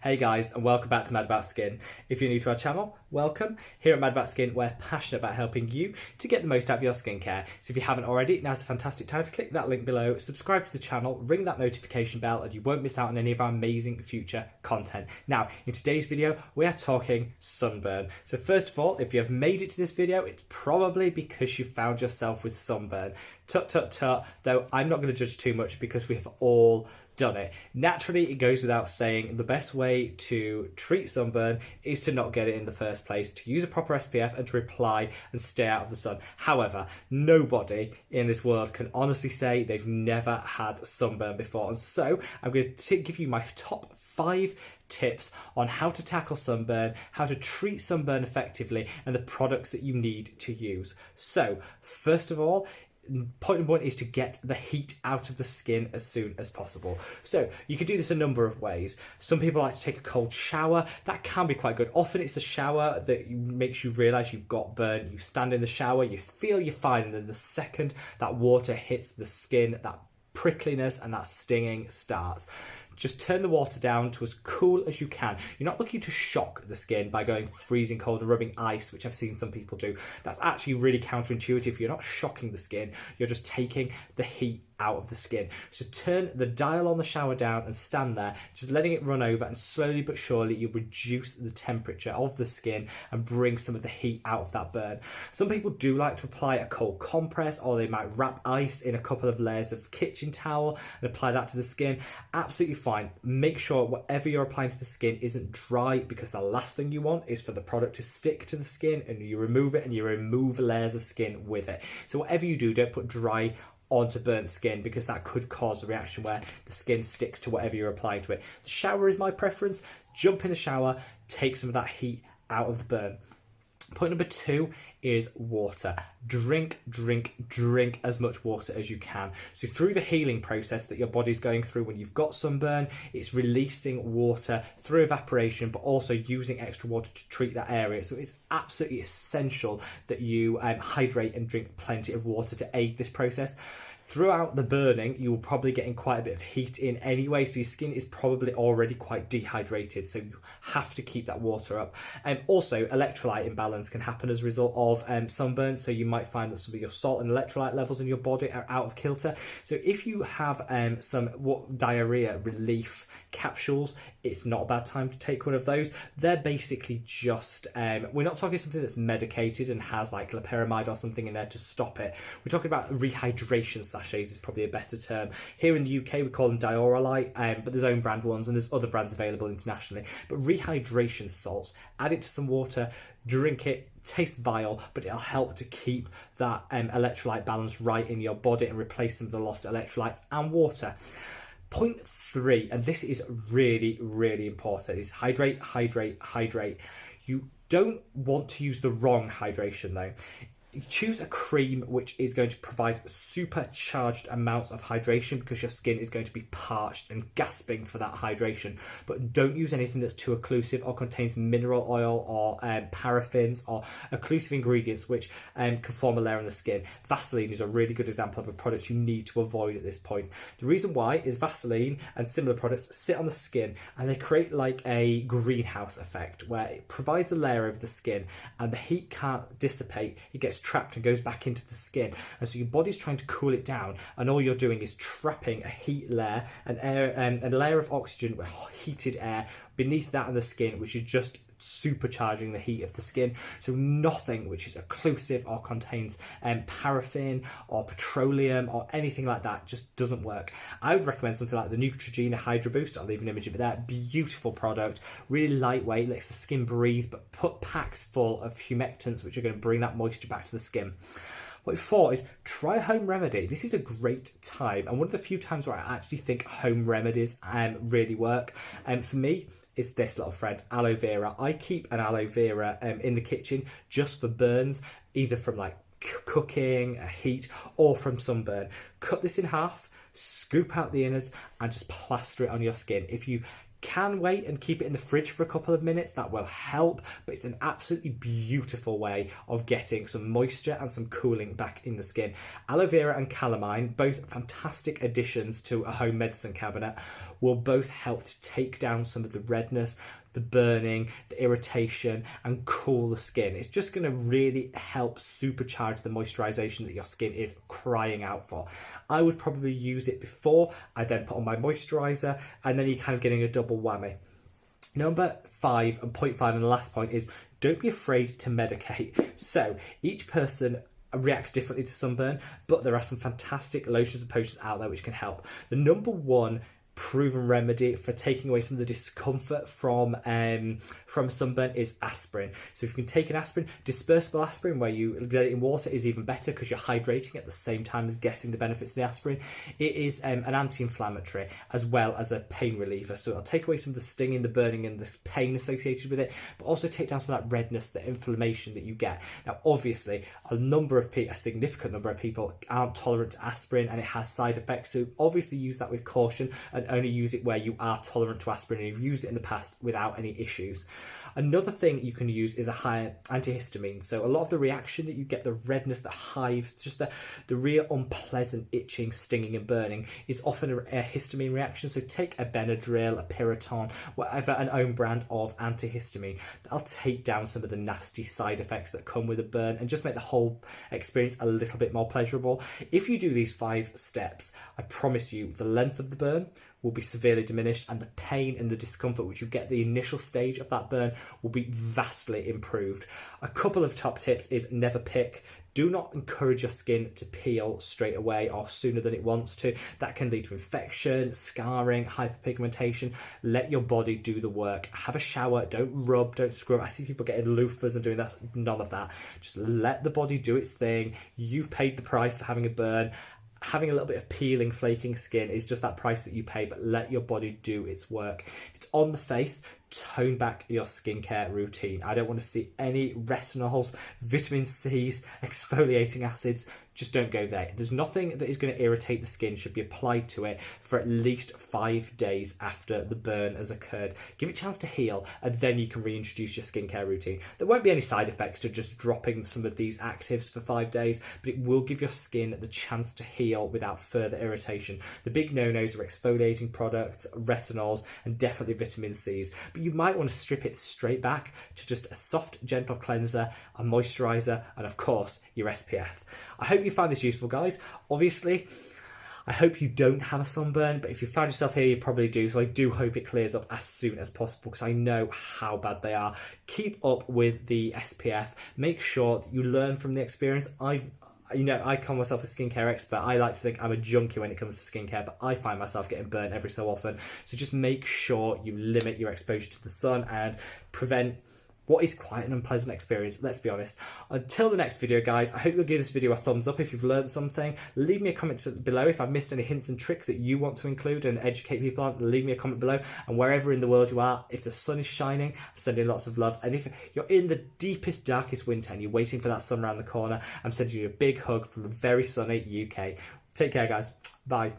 Hey guys, and welcome back to Mad About Skin. If you're new to our channel, welcome. Here at Mad About Skin, we're passionate about helping you to get the most out of your skincare. So if you haven't already, now's a fantastic time to click that link below, subscribe to the channel, ring that notification bell, and you won't miss out on any of our amazing future content. Now, in today's video, we are talking sunburn. So first of all, if you have made it to this video, it's probably because you found yourself with sunburn. Tut tut tut, though I'm not going to judge too much because we have all done it. Naturally, it goes without saying, the best way to treat sunburn is to not get it in the first place, to use a proper SPF and to apply and stay out of the sun. However, nobody in this world can honestly say they've never had sunburn before. And so I'm going to give you my top 5 tips on how to tackle sunburn, how to treat sunburn effectively, and the products that you need to use. So first of all, point number 1 is to get the heat out of the skin as soon as possible. So you can do this a number of ways. Some people like to take a cold shower. That can be quite good. Often it's the shower that makes you realise you've got burn. You stand in the shower, you feel you're fine, and then the second that water hits the skin, that prickliness and that stinging starts. Just turn the water down to as cool as you can. You're not looking to shock the skin by going freezing cold and rubbing ice, which I've seen some people do. That's actually really counterintuitive. You're not shocking the skin, you're just taking the heat out of the skin. So turn the dial on the shower down and stand there, just letting it run over, and slowly but surely you reduce the temperature of the skin and bring some of the heat out of that burn. Some people do like to apply a cold compress, or they might wrap ice in a couple of layers of kitchen towel and apply that to the skin. Absolutely fine. Make sure whatever you're applying to the skin isn't dry, because the last thing you want is for the product to stick to the skin and you remove it and you remove layers of skin with it. So whatever you do, don't put dry onto burnt skin, because that could cause a reaction where the skin sticks to whatever you're applying to it. The shower is my preference. Jump in the shower, take some of that heat out of the burn. Point number 2 is water. Drink as much water as you can. So through the healing process that your body's going through when you've got sunburn, it's releasing water through evaporation, but also using extra water to treat that area. So it's absolutely essential that you hydrate and drink plenty of water to aid this process. Throughout the burning, you will probably get in quite a bit of heat in anyway, so your skin is probably already quite dehydrated, so you have to keep that water up. Also, electrolyte imbalance can happen as a result of sunburn, so you might find that some of your salt and electrolyte levels in your body are out of kilter. So if you have some diarrhea relief capsules, it's not a bad time to take one of those. They're basically just, we're not talking something that's medicated and has like loperamide or something in there to stop it. We're talking about rehydration sachets is probably a better term. Here in the UK we call them Diorolite, but there's own brand ones and there's other brands available internationally. But rehydration salts, add it to some water, drink it. Tastes vile, but it'll help to keep that electrolyte balance right in your body and replace some of the lost electrolytes and water. Point 3, and this is really important, is hydrate. You don't want to use the wrong hydration though. Choose a cream which is going to provide supercharged amounts of hydration, because your skin is going to be parched and gasping for that hydration. But don't use anything that's too occlusive or contains mineral oil or paraffins or occlusive ingredients which can form a layer on the skin. Vaseline is a really good example of a product you need to avoid at this point. The reason why is Vaseline and similar products sit on the skin and they create like a greenhouse effect where it provides a layer over the skin and the heat can't dissipate. It gets trapped and goes back into the skin, and so your body's trying to cool it down, and all you're doing is trapping a heat layer, an air, a layer of oxygen with heated air beneath that of the skin, which is just supercharging the heat of the skin. So nothing which is occlusive or contains paraffin or petroleum or anything like that just doesn't work. I would recommend something like the Neutrogena Hydro Boost. I'll leave an image of it there. Beautiful product, really lightweight, lets the skin breathe, but put packs full of humectants which are going to bring that moisture back to the skin. Point 4 is try a home remedy. This is a great time, and one of the few times where I actually think home remedies really work. For me, is this little friend, aloe vera. I keep an aloe vera in the kitchen just for burns, either from like cooking, heat, or from sunburn. Cut this in half, scoop out the innards, and just plaster it on your skin. If you can wait and keep it in the fridge for a couple of minutes, that will help, but it's an absolutely beautiful way of getting some moisture and some cooling back in the skin. Aloe vera and calamine, both fantastic additions to a home medicine cabinet. will both help to take down some of the redness, the burning, the irritation, and cool the skin. It's just going to really help supercharge the moisturization that your skin is crying out for. I would probably use it before I then put on my moisturizer, and then you're kind of getting a double whammy. Number 5 and point 5, and the last point is, don't be afraid to medicate. So each person reacts differently to sunburn, but there are some fantastic lotions and potions out there which can help. The number one proven remedy for taking away some of the discomfort from sunburn is aspirin. So if you can take an aspirin, dispersible aspirin, where you get it in water, is even better because you're hydrating at the same time as getting the benefits of the aspirin. It is an anti-inflammatory as well as a pain reliever, so it'll take away some of the stinging, the burning, and the pain associated with it, but also take down some of that redness, the inflammation that you get. Now obviously a significant number of people aren't tolerant to aspirin, and it has side effects, so obviously use that with caution and only use it where you are tolerant to aspirin and you've used it in the past without any issues. Another thing you can use is a higher antihistamine. So a lot of the reaction that you get, the redness, the hives, just the real unpleasant itching, stinging and burning, is often a histamine reaction. So take a Benadryl, a Piriton, whatever, an own brand of antihistamine. That'll take down some of the nasty side effects that come with a burn and just make the whole experience a little bit more pleasurable. If you do these 5 steps, I promise you the length of the burn will be severely diminished, and the pain and the discomfort which you get at the initial stage of that burn will be vastly improved. A couple of top tips is never pick. Do not encourage your skin to peel straight away or sooner than it wants to. That can lead to infection, scarring, hyperpigmentation. Let your body do the work. Have a shower, don't rub, don't scrub. I see people getting loofahs and doing that. None of that. Just let the body do its thing. You've paid the price for having a burn. Having a little bit of peeling, flaking skin is just that price that you pay, but let your body do its work. If it's on the face, tone back your skincare routine. I don't want to see any retinols, vitamin C's, exfoliating acids. Just don't go there. There's nothing that is going to irritate the skin should be applied to it for at least 5 days after the burn has occurred. Give it a chance to heal, and then you can reintroduce your skincare routine. There won't be any side effects to just dropping some of these actives for 5 days, but it will give your skin the chance to heal without further irritation. The big no-nos are exfoliating products, retinols, and definitely vitamin C's. But you might want to strip it straight back to just a soft, gentle cleanser, a moisturizer, and of course, your SPF. I hope you find this useful, guys. Obviously, I hope you don't have a sunburn, but if you found yourself here, you probably do. So I do hope it clears up as soon as possible, because I know how bad they are. Keep up with the SPF. Make sure that you learn from the experience. I call myself a skincare expert. I like to think I'm a junkie when it comes to skincare, but I find myself getting burnt every so often. So just make sure you limit your exposure to the sun and prevent what is quite an unpleasant experience, let's be honest. Until the next video, guys, I hope you'll give this video a thumbs up if you've learned something. Leave me a comment below if I've missed any hints and tricks that you want to include and educate people on. Leave me a comment below. And wherever in the world you are, if the sun is shining, I'm sending lots of love. And if you're in the deepest, darkest winter and you're waiting for that sun around the corner, I'm sending you a big hug from a very sunny UK. Take care, guys. Bye.